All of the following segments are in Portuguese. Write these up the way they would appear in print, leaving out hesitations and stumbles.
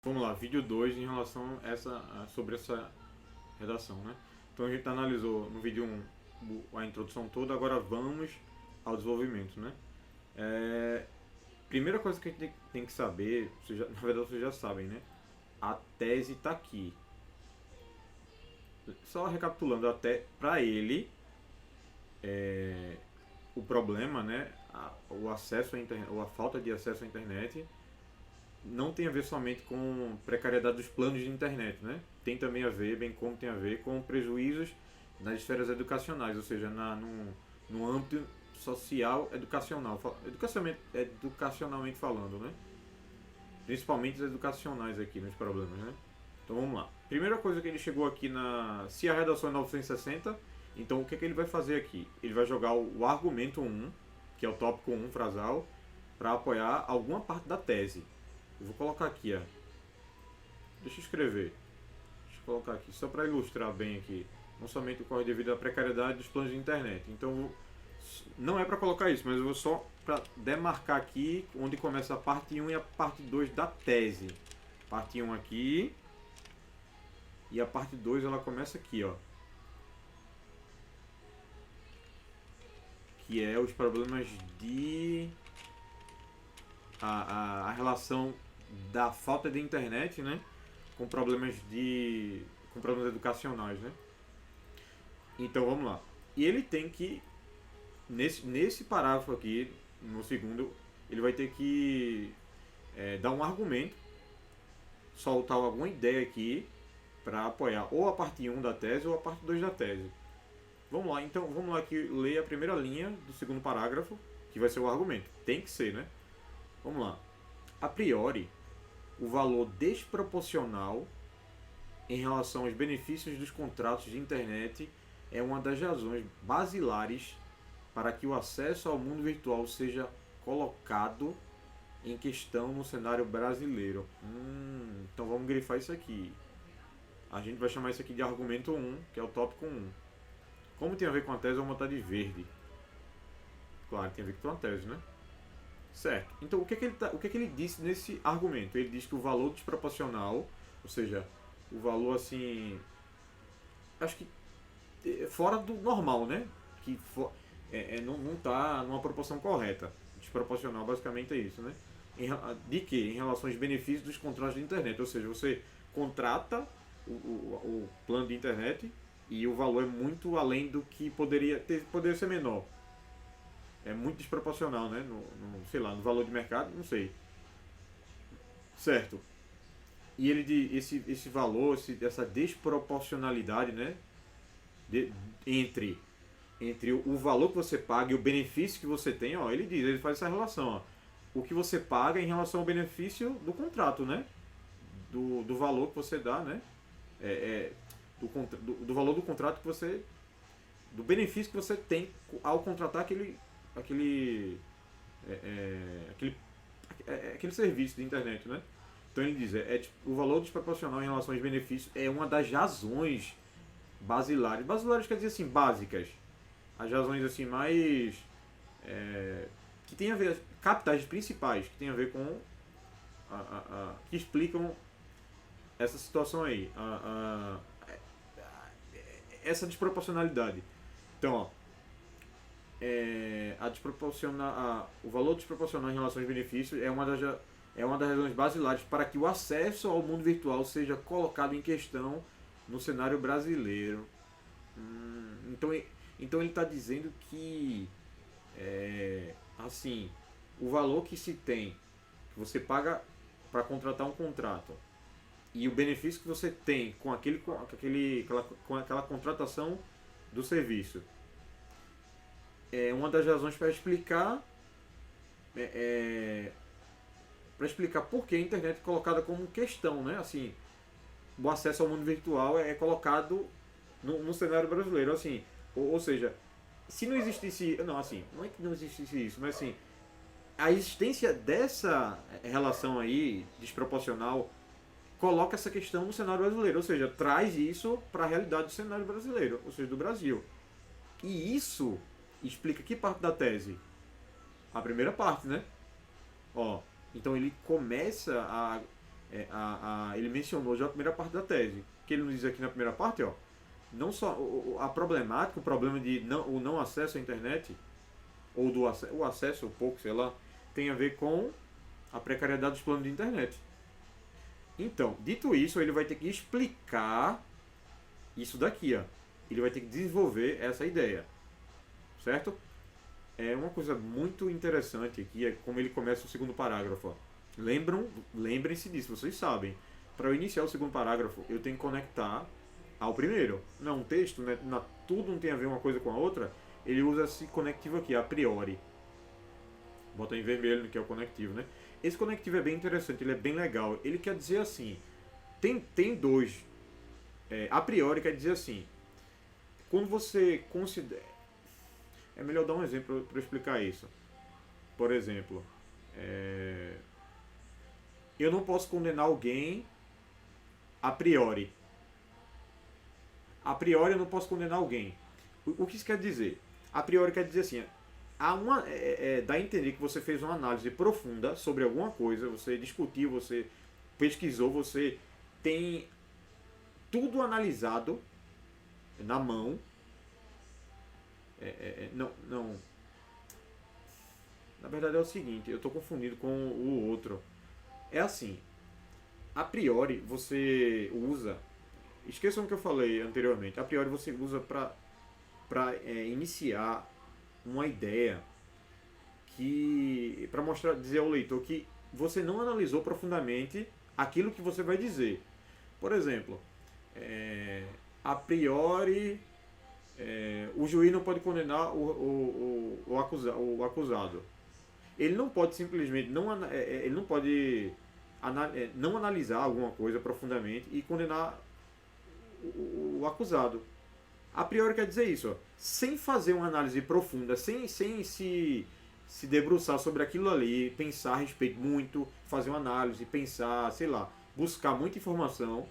Vamos lá, vídeo 2 em relação sobre essa redação, né? Então a gente analisou no vídeo 1 a introdução toda, agora vamos ao desenvolvimento, né? Primeira coisa que a gente tem que saber, na verdade vocês já sabem, né? A tese está aqui. Só recapitulando, até para ele, o problema, né? O acesso à internet, ou a falta de acesso à internet não tem a ver somente com precariedade dos planos de internet, né? Tem também a ver, bem como tem a ver com prejuízos nas esferas educacionais, ou seja, no âmbito social educacional, educacionalmente falando, né? Principalmente os educacionais aqui nos problemas, né? Então vamos lá. Primeira coisa que ele chegou aqui se a redação é 960, então o que ele vai fazer aqui? Ele vai jogar o argumento 1, que é o tópico 1 frasal, para apoiar alguma parte da tese. Eu vou colocar aqui, ó. Deixa eu escrever. Deixa eu colocar aqui, só para ilustrar bem aqui. Não somente ocorre devido à precariedade dos planos de internet. Então, não é para colocar isso, mas eu vou só para demarcar aqui onde começa a parte 1 e a parte 2 da tese. Parte 1 aqui. E a parte 2 ela começa aqui, ó. Que é os problemas de... A relação da falta de internet, né, com problemas educacionais, né? Então vamos lá. E ele tem que nesse parágrafo aqui, no segundo, ele vai ter que dar um argumento, soltar alguma ideia aqui para apoiar ou a parte 1 da tese ou a parte 2 da tese. Vamos lá, então vamos lá aqui ler a primeira linha do segundo parágrafo, que vai ser o argumento. Tem que ser, né? Vamos lá. A priori, o valor desproporcional em relação aos benefícios dos contratos de internet é uma das razões basilares para que o acesso ao mundo virtual seja colocado em questão no cenário brasileiro. Então vamos grifar isso aqui. A gente vai chamar isso aqui de argumento 1, que é o tópico 1. Como tem a ver com a tese, eu vou botar de verde. Claro, tem a ver com a tese, né? Certo. Então, o que que ele disse nesse argumento? Ele diz que o valor desproporcional, ou seja, o valor assim, acho que fora do normal, né? Que não está numa proporção correta. Desproporcional, basicamente é isso, né? De que? Em relação aos benefícios dos contratos de internet. Ou seja, você contrata o plano de internet e o valor é muito além do que poderia ser menor. É muito desproporcional, né? Sei lá, no valor de mercado, não sei. Certo. E esse valor, essa desproporcionalidade, né? Entre o valor que você paga e o benefício que você tem, ó, ele faz essa relação, ó. O que você paga em relação ao benefício do contrato, né? Do valor que você dá, né? Do valor do contrato que você... Do benefício que você tem ao contratar aquele serviço de internet, né? Então ele diz, o valor desproporcional em relação aos benefícios é uma das razões basilares. Basilares quer dizer assim, básicas. As razões assim mais... que tem a ver, capitais principais, que tem a ver com... que explicam essa situação aí. Essa desproporcionalidade. Então, ó, o valor desproporcional em relação aos benefícios é uma das razões basilares para que o acesso ao mundo virtual seja colocado em questão no cenário brasileiro. Então ele está dizendo que assim, o valor que se tem, que você paga para contratar um contrato, e o benefício que você tem com aquela contratação do serviço é uma das razões para explicar por que a internet é colocada como questão, né? Assim, o acesso ao mundo virtual é colocado no cenário brasileiro, assim, ou seja, se não existisse, não, assim, não é que não existisse isso, mas assim, a existência dessa relação aí desproporcional coloca essa questão no cenário brasileiro, ou seja, traz isso para a realidade do cenário brasileiro, ou seja, do Brasil. E isso explica que parte da tese? A primeira parte, né? Ó, então ele começa ele mencionou já a primeira parte da tese, que ele nos diz aqui na primeira parte, ó, não só a problemática, o problema de o não acesso à internet, ou o acesso, um pouco, sei lá, tem a ver com a precariedade dos planos de internet. Então, dito isso, ele vai ter que explicar isso daqui, ó. Ele vai ter que desenvolver essa ideia, certo? É uma coisa muito interessante aqui, é como ele começa o segundo parágrafo, ó. Lembrem-se disso, vocês sabem. Para eu iniciar o segundo parágrafo, eu tenho que conectar ao primeiro. Não é um texto, né? Tudo não tem a ver uma coisa com a outra. Ele usa esse conectivo aqui, a priori. Bota em vermelho, que é o conectivo, né? Esse conectivo é bem interessante, ele é bem legal. Ele quer dizer assim, tem dois. A priori quer dizer assim, quando você considera... É melhor dar um exemplo para explicar isso. Por exemplo, eu não posso condenar alguém a priori. A priori eu não posso condenar alguém. O que isso quer dizer? A priori quer dizer assim, dá a entender que você fez uma análise profunda sobre alguma coisa, você discutiu, você pesquisou, você tem tudo analisado na mão. Não. Na verdade é o seguinte, eu estou confundindo com o outro. É assim, a priori você usa, esqueçam o que eu falei anteriormente, a priori você usa para iniciar uma ideia que para mostrar, dizer ao leitor que você não analisou profundamente aquilo que você vai dizer. Por exemplo, a priori o juiz não pode condenar o acusado. Ele não pode simplesmente ele não pode não analisar alguma coisa profundamente e condenar o acusado. A priori quer dizer isso, ó, sem fazer uma análise profunda, sem se debruçar sobre aquilo ali, pensar a respeito muito, fazer uma análise, pensar, sei lá, buscar muita informação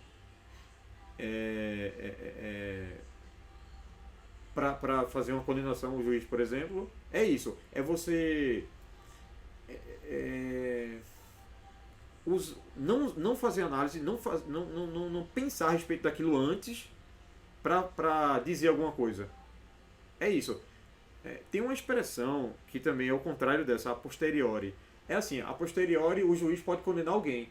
para fazer uma condenação ao juiz, por exemplo. É isso, é você não fazer análise, não pensar a respeito daquilo antes para dizer alguma coisa. É isso. Tem uma expressão que também é o contrário dessa, a posteriori. É assim, a posteriori o juiz pode condenar alguém.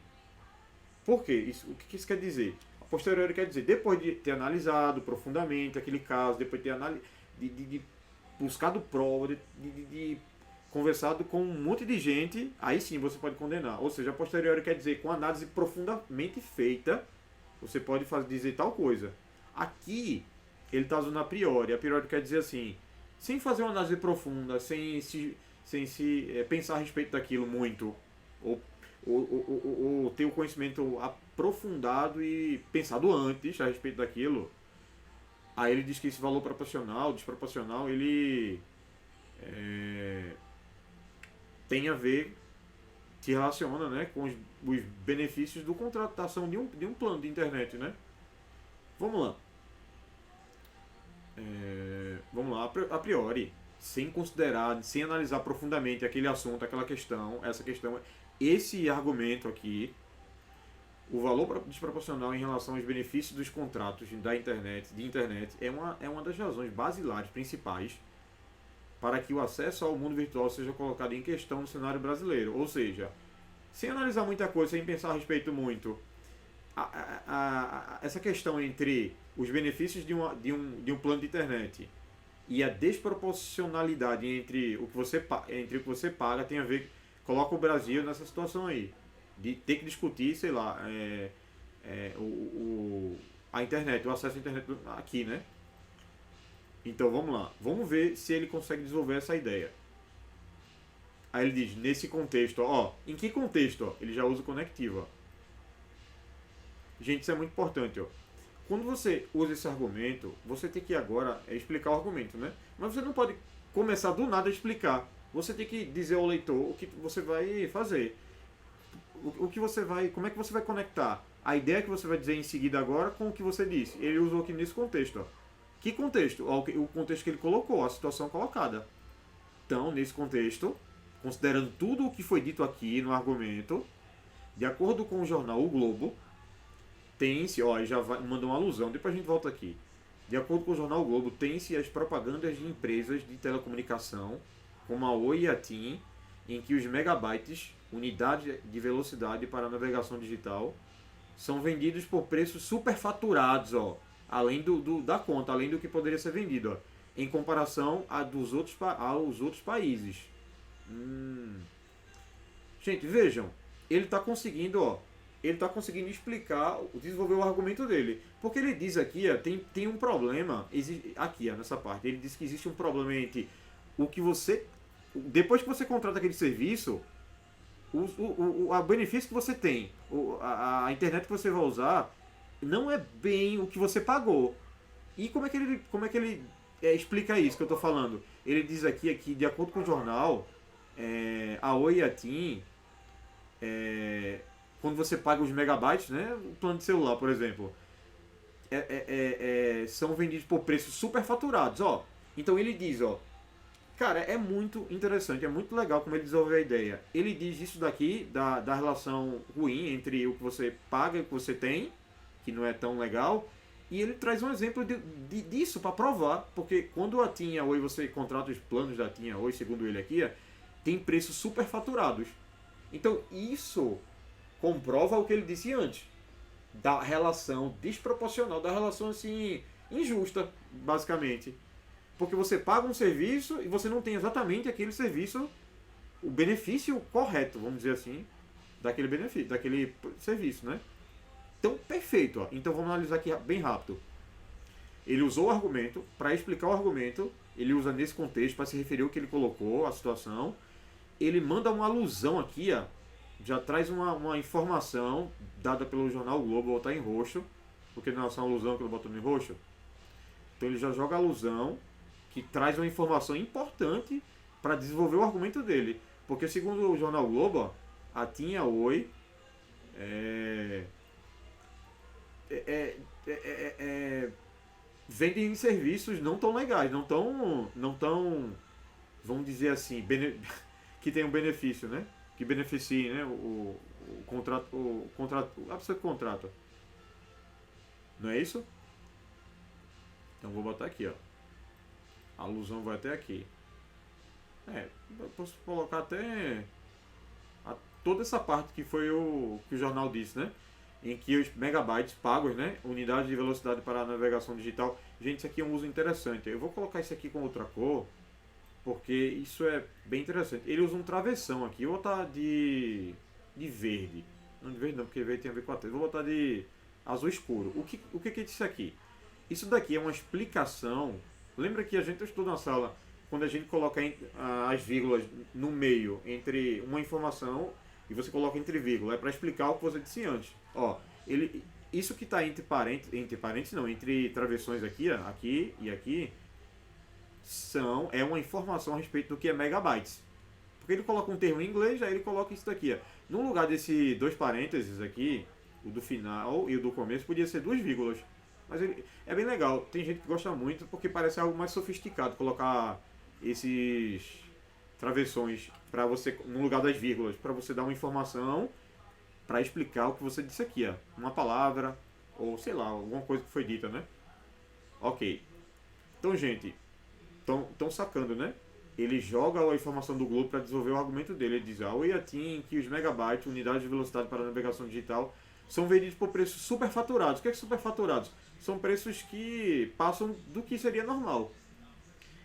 Por quê? O que isso quer dizer? A posteriori quer dizer, depois de ter analisado profundamente aquele caso, depois de ter buscado prova, de conversado com um monte de gente, aí sim você pode condenar. Ou seja, a posteriori quer dizer, com análise profundamente feita, você pode dizer tal coisa. Aqui, ele está usando a priori. A priori quer dizer assim, sem fazer uma análise profunda, sem se pensar a respeito daquilo muito, ou ter o conhecimento aprofundado e pensado antes a respeito daquilo, aí ele diz que esse valor proporcional, desproporcional, ele tem a ver, se relaciona, né, com os benefícios do contratação de um plano de internet, né? Vamos lá. A priori, sem considerar, sem analisar profundamente aquele assunto, aquela questão, esse argumento aqui, o valor desproporcional em relação aos benefícios dos contratos de internet, é uma das razões basilares, principais, para que o acesso ao mundo virtual seja colocado em questão no cenário brasileiro. Ou seja, sem analisar muita coisa, sem pensar a respeito muito, essa questão entre os benefícios de um plano de internet e a desproporcionalidade entre o que você paga tem a ver, coloca o Brasil nessa situação aí, de ter que discutir, sei lá, a internet, o acesso à internet aqui, né? Então vamos lá, vamos ver se ele consegue desenvolver essa ideia. Aí ele diz, nesse contexto, ó, em que contexto? Ó? Ele já usa o conectivo, ó. Gente, isso é muito importante, ó. Quando você usa esse argumento, você tem que agora explicar o argumento, né? Mas você não pode começar do nada a explicar. Você tem que dizer ao leitor o que você vai fazer. Como é que você vai conectar a ideia que você vai dizer em seguida agora com o que você disse. Ele usou aqui nesse contexto, ó. Que contexto? Ó, o contexto que ele colocou, a situação colocada. Então, nesse contexto, considerando tudo o que foi dito aqui no argumento, De acordo com o jornal O Globo, tem-se, ó, já mandou uma alusão, depois a gente volta aqui. De acordo com o jornal o Globo, tem-se as propagandas de empresas de telecomunicação, como a Oi e a TIM, em que os megabytes, unidade de velocidade para navegação digital, são vendidos por preços superfaturados, ó, além da conta, além do que poderia ser vendido, ó, em comparação aos outros países. Gente, vejam, ele está conseguindo, ó, ele está conseguindo explicar, desenvolver o argumento dele. Porque ele diz aqui, ó, tem um problema, aqui, ó, nessa parte, ele diz que existe um problema entre o que você, depois que você contrata aquele serviço, o benefício que você tem, a internet que você vai usar, não é bem o que você pagou. E como é que ele explica isso que eu estou falando? Ele diz aqui que, de acordo com o jornal, a Oi e a TIM, quando você paga os megabytes, né, o plano de celular, por exemplo, são vendidos por preços superfaturados, ó. Então ele diz, ó, cara, é muito interessante, é muito legal como ele desenvolveu a ideia. Ele diz isso daqui, da relação ruim entre o que você paga e o que você tem, que não é tão legal, e ele traz um exemplo disso para provar, porque quando a TIM e a Oi, você contrata os planos da TIM e a Oi, segundo ele aqui, tem preços superfaturados. Então isso comprova o que ele disse antes, da relação desproporcional, da relação assim injusta, basicamente. Porque você paga um serviço e você não tem exatamente aquele serviço, o benefício correto, vamos dizer assim, daquele benefício, daquele serviço, né? Então, perfeito. Ó. Então vamos analisar aqui bem rápido. Ele usou o argumento, para explicar o argumento, ele usa nesse contexto para se referir ao que ele colocou, a situação. Ele manda uma alusão aqui, ó, já traz uma informação dada pelo jornal o Globo, vou botar em roxo, porque não é só uma alusão que ele botou em roxo. Então ele já joga a alusão, que traz uma informação importante para desenvolver o argumento dele. Porque segundo o jornal o Globo, ó, a TIM e a Oi vendem serviços não tão legais, não tão, vamos dizer assim, que tem um benefício, né? Que beneficie, né? O contrato, a pessoa que contrata. Não é isso? Então vou botar aqui, ó. A alusão vai até aqui. Eu posso colocar até toda essa parte que foi que o jornal disse, né? Em que os megabytes pagos, né? Unidade de velocidade para a navegação digital. Gente, isso aqui é um uso interessante. Eu vou colocar isso aqui com outra cor, porque isso é bem interessante. Ele usa um travessão aqui. Eu vou botar de verde. Não de verde não, porque verde tem a ver com a tela. Vou botar de azul escuro. O que é isso aqui? Isso daqui é uma explicação. Lembra que a gente estudou na sala, quando a gente coloca as vírgulas no meio entre uma informação e você coloca entre vírgula, é para explicar o que você disse antes. Ó, isso que está entre travessões aqui, ó, aqui e aqui, é uma informação a respeito do que é megabytes. Porque ele coloca um termo em inglês, aí ele coloca isso daqui, ó. No lugar desse dois parênteses aqui, o do final e o do começo, podia ser duas vírgulas. Mas é bem legal. Tem gente que gosta muito porque parece algo mais sofisticado colocar esses travessões para você no lugar das vírgulas, para você dar uma informação para explicar o que você disse aqui, ó. Uma palavra ou sei lá, alguma coisa que foi dita, né? Ok. Então, gente, estão sacando, né? Ele joga a informação do Globo para desenvolver o argumento dele. Ele diz: a Oi e a TIM, que os megabytes, unidade de velocidade para navegação digital, são vendidos por preços superfaturados. O que é superfaturados? São preços que passam do que seria normal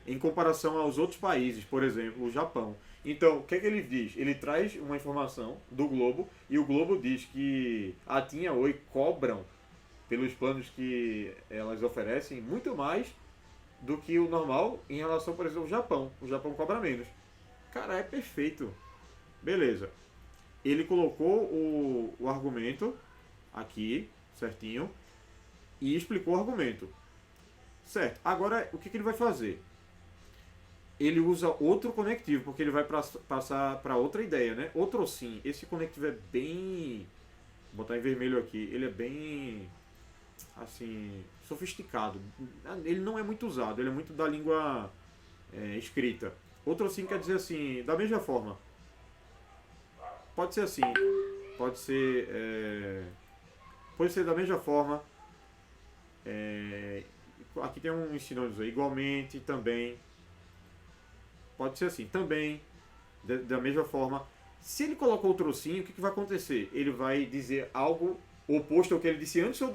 em comparação aos outros países, por exemplo, o Japão. Então, o que é que ele diz? Ele traz uma informação do Globo e o Globo diz que a TIM e a Oi cobram pelos planos que elas oferecem muito mais do que o normal em relação, por exemplo, ao Japão. O Japão cobra menos. Cara, é perfeito. Beleza. Ele colocou o argumento aqui, certinho, e explicou o argumento. Certo. Agora, o que ele vai fazer? Ele usa outro conectivo, porque ele vai passar para outra ideia, né? Outro sim. Esse conectivo é bem... Vou botar em vermelho aqui. Ele é bem... assim... sofisticado. Ele não é muito usado. Ele é muito da língua escrita. Outro sim quer dizer assim... da mesma forma. Pode ser assim. pode ser da mesma forma. Aqui tem uns sinônimos aí, igualmente, também. Pode ser assim, também, da mesma forma. Se ele coloca o trocinho, o que vai acontecer? Ele vai dizer algo oposto ao que ele disse antes ou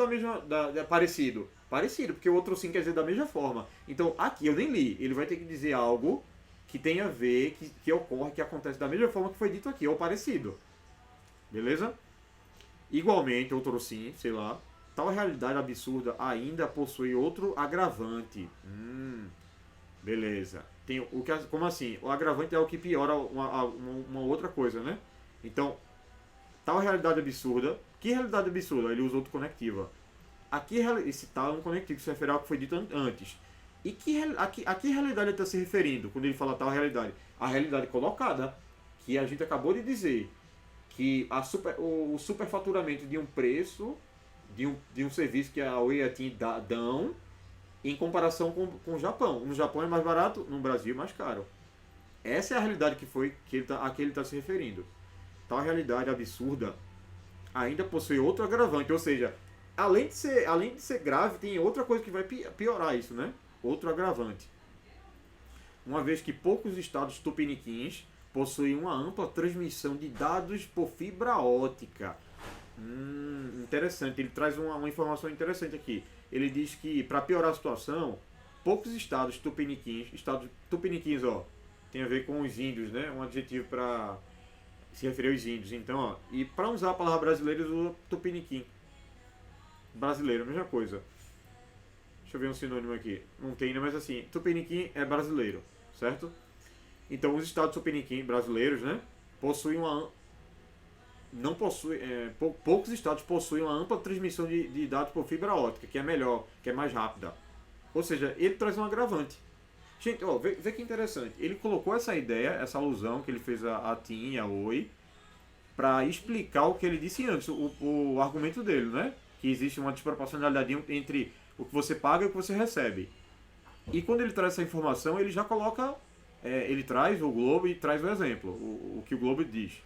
parecido? Parecido, porque o outro sim quer dizer da mesma forma. Então, aqui eu nem li. Ele vai ter que dizer algo que tem a ver, que ocorre, que acontece da mesma forma que foi dito aqui, ou parecido. Beleza? Igualmente, outro sim, sei lá. Tal realidade absurda ainda possui outro agravante. Beleza. Como assim? O agravante é o que piora uma outra coisa, né? Então, tal realidade absurda. Que realidade absurda? Ele usa outro conectiva. Aqui, esse tal é um conectivo que se refere ao que foi dito antes. E a que realidade ele está se referindo quando ele fala tal realidade? A realidade colocada, que a gente acabou de dizer. Que o superfaturamento de um preço, de um serviço que a Oi e a TIM dão, em comparação com o Japão. No Japão é mais barato, no Brasil é mais caro. Essa é a realidade a que ele está se referindo. Tal realidade absurda ainda possui outro agravante, ou seja, além de ser grave, tem outra coisa que vai piorar isso, né? Outro agravante. Uma vez que poucos estados tupiniquins possuem uma ampla transmissão de dados por fibra ótica. Interessante, ele traz uma informação interessante aqui. Ele diz que, para piorar a situação, poucos estados tupiniquins, ó, tem a ver com os índios, né? Um adjetivo para se referir aos índios. Então, ó, e para usar a palavra brasileira, ele usa tupiniquim. Brasileiro, mesma coisa. Deixa eu ver um sinônimo aqui. Não tem, né? Mas assim, tupiniquim é brasileiro, certo? Então, os estados tupiniquim brasileiros, né? Possuem uma... Não possui, poucos estados possuem uma ampla transmissão de dados por fibra ótica, que é melhor, que é mais rápida. Ou seja, ele traz um agravante. Gente, ó, vê que interessante. Ele colocou essa ideia, essa alusão que ele fez a TIM e a Oi, para explicar o que ele disse antes, o argumento dele, né? Que existe uma desproporcionalidade entre o que você paga e o que você recebe. E quando ele traz essa informação, ele já coloca, ele traz o Globo e traz o exemplo, o que o Globo diz,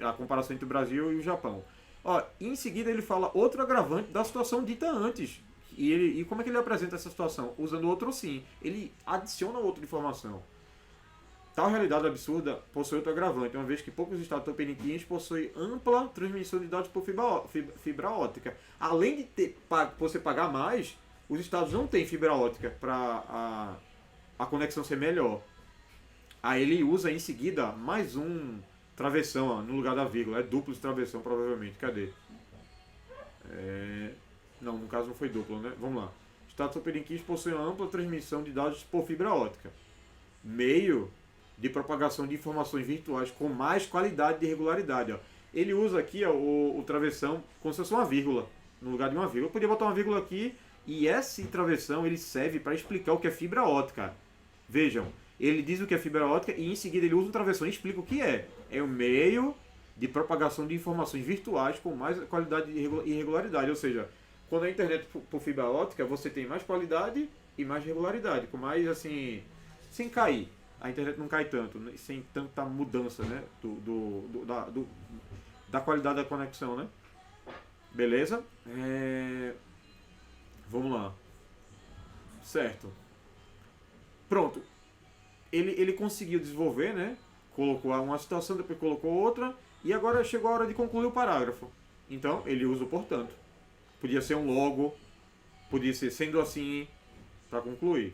a comparação entre o Brasil e o Japão. Ó, em seguida ele fala outro agravante da situação dita antes. E como é que ele apresenta essa situação? Usando outro sim. Ele adiciona outra informação. Tal realidade absurda possui outro agravante, uma vez que poucos estados tupiniquins possuem ampla transmissão de dados por fibra ótica. Além de você pagar mais, os estados não têm fibra ótica para a conexão ser melhor. Aí ele usa em seguida mais um travessão, ó, no lugar da vírgula. É duplo de travessão, provavelmente. Cadê? Não, no caso não foi duplo, né? Vamos lá. Estados tupiniquins possuem uma ampla transmissão de dados por fibra ótica. Meio de propagação de informações virtuais com mais qualidade de regularidade. Ó. Ele usa aqui, ó, o travessão como se fosse uma vírgula, no lugar de uma vírgula. Eu podia botar uma vírgula aqui e esse travessão ele serve para explicar o que é fibra ótica. Vejam, ele diz o que é fibra ótica e em seguida ele usa um travessão e explica o que é. É o meio de propagação de informações virtuais com mais qualidade e regularidade. Ou seja, quando a internet por fibra ótica, você tem mais qualidade e mais regularidade, com mais assim, sem cair. A internet não cai tanto, sem tanta mudança, né, da qualidade da conexão, né? Beleza? Vamos lá. Certo. Pronto. Ele conseguiu desenvolver, né? Colocou uma situação, depois colocou outra, e agora chegou a hora de concluir o parágrafo. Então, ele usa o portanto. Podia ser um logo, podia ser sendo assim, para concluir.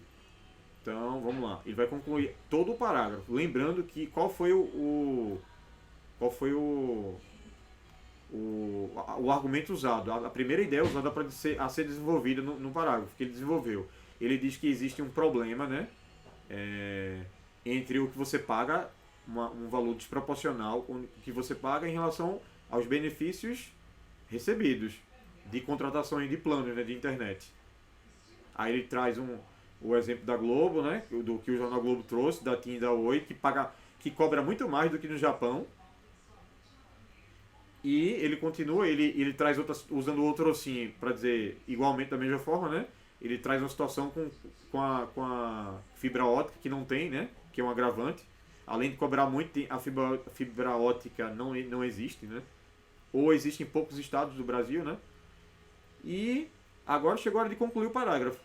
Então, vamos lá. Ele vai concluir todo o parágrafo. Lembrando que qual foi o argumento usado. A primeira ideia usada para ser desenvolvida no parágrafo que ele desenvolveu. Ele diz que existe um problema, né? Entre o que você paga, um valor desproporcional, o que você paga em relação aos benefícios recebidos de contratações de planos, né, de internet. Aí ele traz o exemplo da Globo, né, do que o Jornal Globo trouxe, da TIM e da Oi, que cobra muito mais do que no Japão. E ele continua, ele traz usando outro assim, para dizer igualmente da mesma forma, né? Ele traz uma situação com a fibra ótica que não tem, né? Que é um agravante. Além de cobrar muito, a fibra ótica não existe, né? ou existem poucos estados do Brasil, né? E agora chegou a hora de concluir o parágrafo.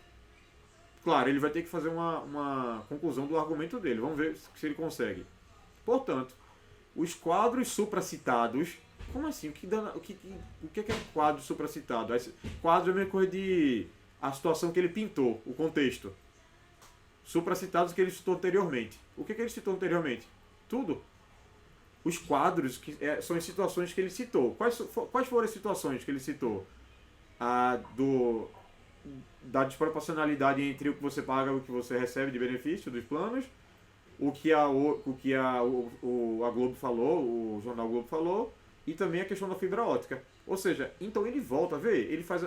Claro, ele vai ter que fazer uma conclusão do argumento dele. Vamos ver se ele consegue. Portanto, os quadros supracitados. Como assim? O que é quadro supracitado? Quadro é a mesma coisa de a situação que ele pintou, o contexto. Supracitados que ele citou anteriormente. O que ele citou anteriormente? Tudo. Os quadros são as situações que ele citou. Quais foram as situações que ele citou? Da desproporcionalidade entre o que você paga e o que você recebe de benefício dos planos, a Globo falou, o jornal Globo falou, e também a questão da fibra ótica. Ou seja, então ele volta, ele faz.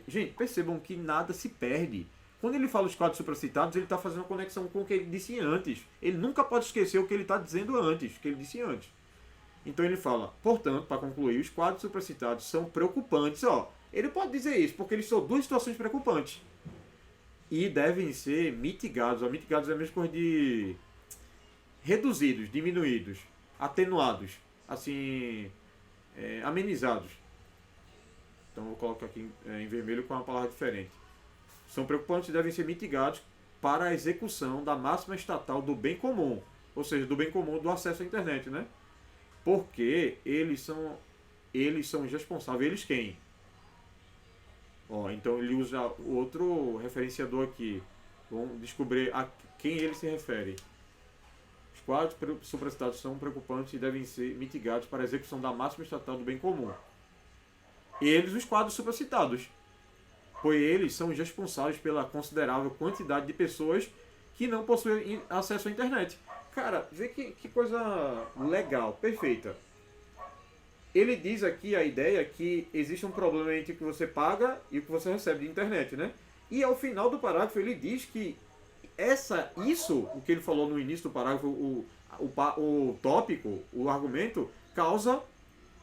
Gente, percebam que nada se perde. Quando ele fala os quadros supracitados, ele está fazendo uma conexão com o que ele disse antes. Ele nunca pode esquecer o que ele está dizendo antes, o que ele disse antes. Então ele fala, portanto, para concluir, os quadros supracitados são preocupantes. Ele pode dizer isso, porque eles são duas situações preocupantes. E devem ser mitigados. Mitigados é a mesma coisa de reduzidos, diminuídos, atenuados, assim, amenizados. Então eu vou colocar aqui em vermelho com uma palavra diferente. São preocupantes e devem ser mitigados para a execução da máxima estatal do bem comum. Ou seja, do bem comum do acesso à internet, né? Porque eles são os responsáveis. Eles quem? Então ele usa outro referenciador aqui. Vamos descobrir a quem ele se refere. Os quadros supracitados são preocupantes e devem ser mitigados para a execução da máxima estatal do bem comum. Eles, os quadros supracitados. Pois eles são os responsáveis pela considerável quantidade de pessoas que não possuem acesso à internet. Cara, vê que coisa legal, perfeita. Ele diz aqui a ideia que existe um problema entre o que você paga e o que você recebe de internet, né? E ao final do parágrafo ele diz que o que ele falou no início do parágrafo, o tópico, o argumento,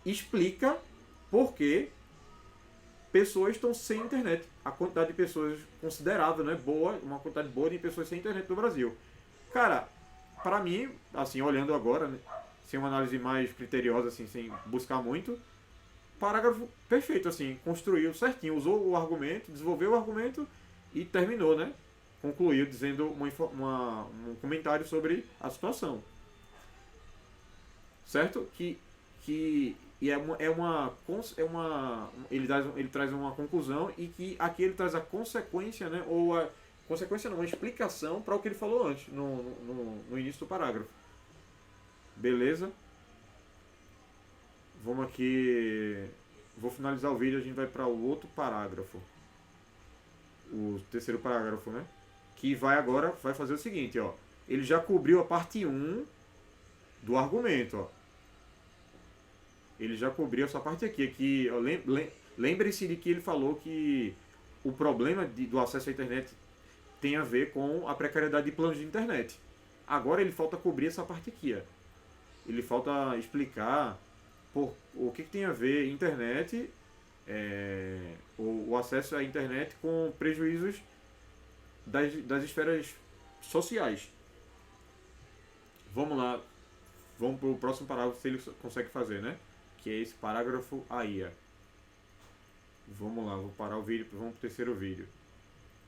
explica por que pessoas estão sem internet. A quantidade de pessoas considerável, né? Boa, uma quantidade boa de pessoas sem internet no Brasil. Cara, para mim, assim, olhando agora, né, sem uma análise mais criteriosa, assim, sem buscar muito, parágrafo perfeito, assim, construiu certinho, usou o argumento, desenvolveu o argumento e terminou, né? Concluiu dizendo um comentário sobre a situação. Certo? Ele traz uma conclusão e que aqui ele traz a consequência, né? Ou a consequência não, uma explicação para o que ele falou antes, no início do parágrafo. Beleza? Vamos aqui. Vou finalizar o vídeo, a gente vai para o outro parágrafo. O terceiro parágrafo, né? Que vai fazer o seguinte, ó. Ele já cobriu a parte 1 do argumento, ó. Ele já cobriu essa parte aqui. Lembre-se de que ele falou que o problema do acesso à internet tem a ver com a precariedade de planos de internet. Agora ele falta cobrir essa parte aqui, ó. Ele falta explicar o que tem a ver internet, o acesso à internet com prejuízos das esferas sociais. Vamos lá. Vamos para o próximo parágrafo, se ele consegue fazer, né? Que é esse parágrafo aí, ó. Vamos lá, vou parar o vídeo, vamos para o terceiro vídeo.